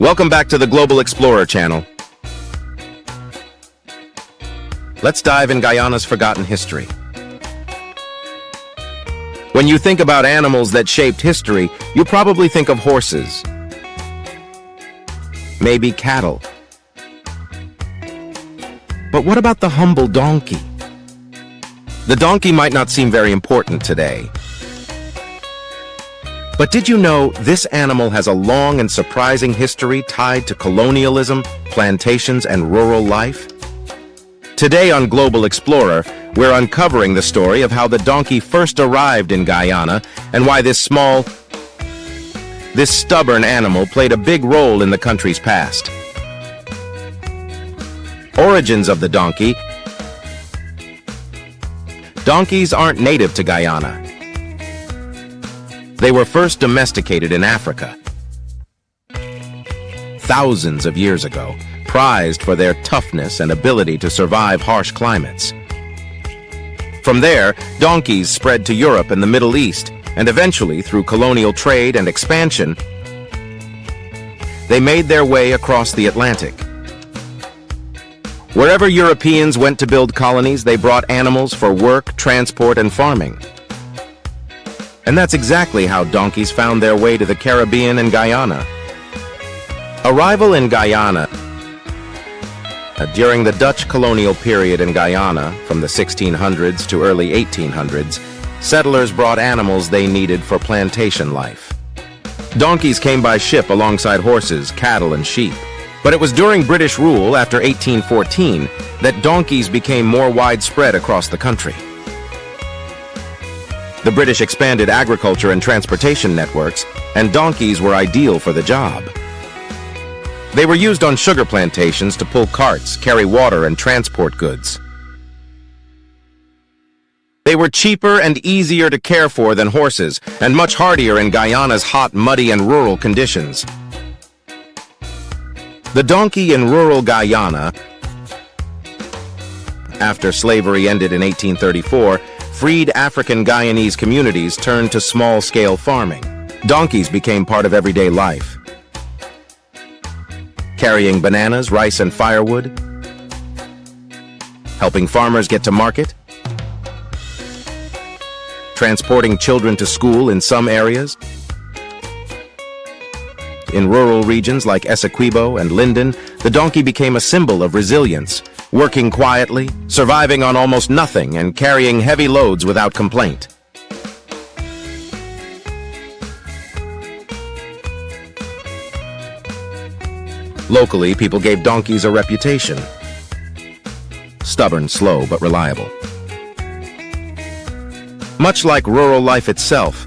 Welcome back to the Global Explorer channel. Let's dive in Guyana's forgotten history. When you think about animals that shaped history, you probably think of horses, maybe cattle. But what about the humble donkey? The donkey might not seem very important today. But did you know this animal has a long and surprising history tied to colonialism, plantations, and rural life? Today on Global Explorer, we're uncovering the story of how the donkey first arrived in Guyana and why this stubborn animal played a big role in the country's past. Origins of the donkey. Donkeys aren't native to Guyana. They were first domesticated in Africa thousands of years ago, prized for their toughness and ability to survive harsh climates. From there, donkeys spread to Europe and the Middle East, and eventually, through colonial trade and expansion, they made their way across the Atlantic. Wherever Europeans went to build colonies, they brought animals for work, transport, and farming. And that's exactly how donkeys found their way to the Caribbean and Guyana. Arrival in Guyana. During the Dutch colonial period in Guyana, from the 1600s to early 1800s, settlers brought animals they needed for plantation life. Donkeys came by ship alongside horses, cattle, and sheep. But it was during British rule after 1814 that donkeys became more widespread across the country. The British expanded agriculture and transportation networks, and donkeys were ideal for the job. They were used on sugar plantations to pull carts, carry water, and transport goods. They were cheaper and easier to care for than horses, and much hardier in Guyana's hot, muddy, and rural conditions. The donkey in rural Guyana, after slavery ended in 1834, freed African Guyanese communities turned to small-scale farming. Donkeys became part of everyday life, carrying bananas, rice, and firewood, helping farmers get to market, transporting children to school in some areas. In rural regions like Essequibo and Linden, the donkey became a symbol of resilience, working quietly, surviving on almost nothing, and carrying heavy loads without complaint. Locally, people gave donkeys a reputation. Stubborn, slow, but reliable. Much like rural life itself,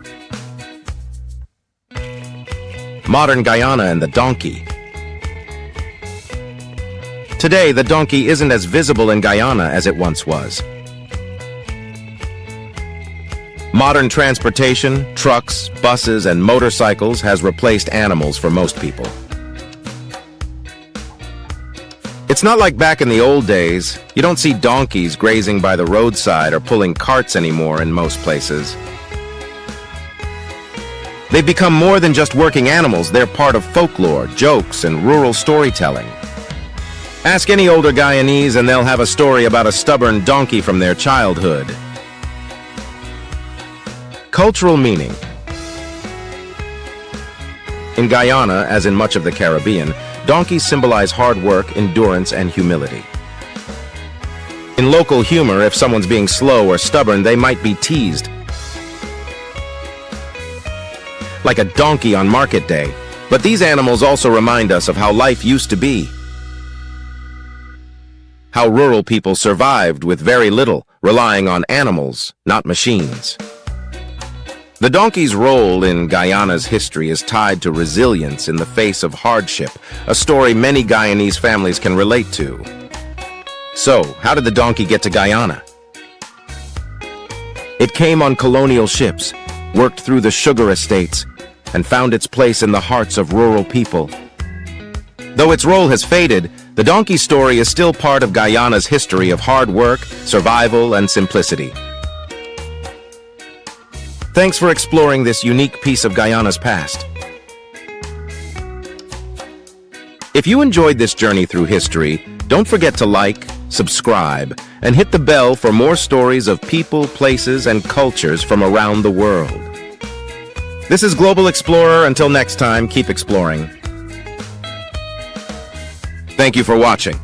modern Guyana and the donkey. Today, the donkey isn't as visible in Guyana as it once was. Modern transportation, trucks, buses, and motorcycles has replaced animals for most people. It's not like back in the old days. You don't see donkeys grazing by the roadside or pulling carts anymore in most places. They've become more than just working animals. They're part of folklore, jokes, and rural storytelling. Ask any older Guyanese and they'll have a story about a stubborn donkey from their childhood. Cultural meaning. In Guyana, as in much of the Caribbean, donkeys symbolize hard work, endurance, and humility. In local humor, if someone's being slow or stubborn, they might be teased, like a donkey on market day. But these animals also remind us of how life used to be. How rural people survived with very little, relying on animals, not machines. The donkey's role in Guyana's history is tied to resilience in the face of hardship, a story many Guyanese families can relate to. So, how did the donkey get to Guyana? It came on colonial ships, worked through the sugar estates, and found its place in the hearts of rural people. Though its role has faded, the donkey story is still part of Guyana's history of hard work, survival, and simplicity. Thanks for exploring this unique piece of Guyana's past. If you enjoyed this journey through history, don't forget to like, subscribe, and hit the bell for more stories of people, places, and cultures from around the world. This is Global Explorer. Until next time, keep exploring. Thank you for watching.